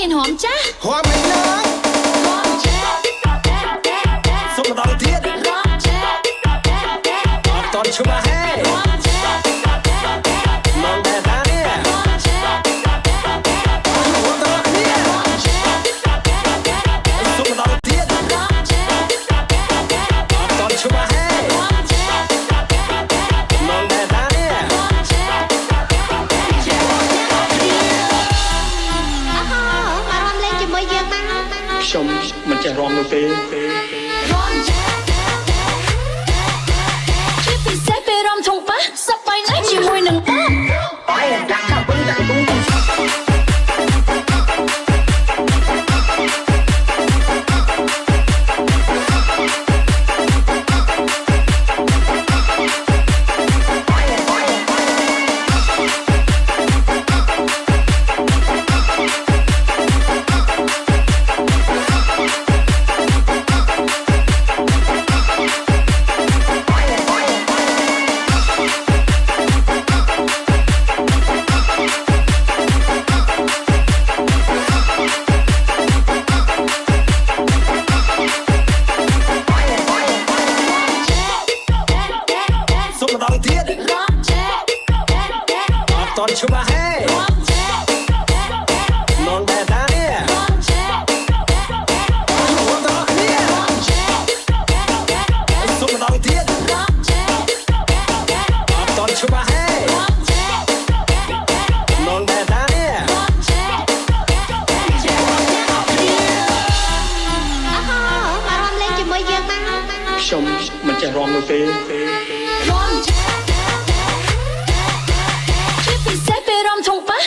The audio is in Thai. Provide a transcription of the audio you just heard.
เห็นหอมจ้าหอมไหมน้องส่งมาตอนเทียดตอนชุบมาให้มองแต่ตาเนี่ยหัวตลอดเนี่ยส่งมาตอนเทียดตอนชุบมาให้มองแต่ตาเนี่ยชมมันจะร้องเลยช่วยพิเศษไปรำทงปะสับไปไหนจีมวยหนึ่งป๊อตอนชุบมาให้มองแต่ตาเนี่ยหัวตลอดเนี่ยส่งมาตอนเทียดตอนชุบมาให้มองแต่ตาเนี่ยชมมันจะร้องเลยช่วยพิเศษไปรำทงปะ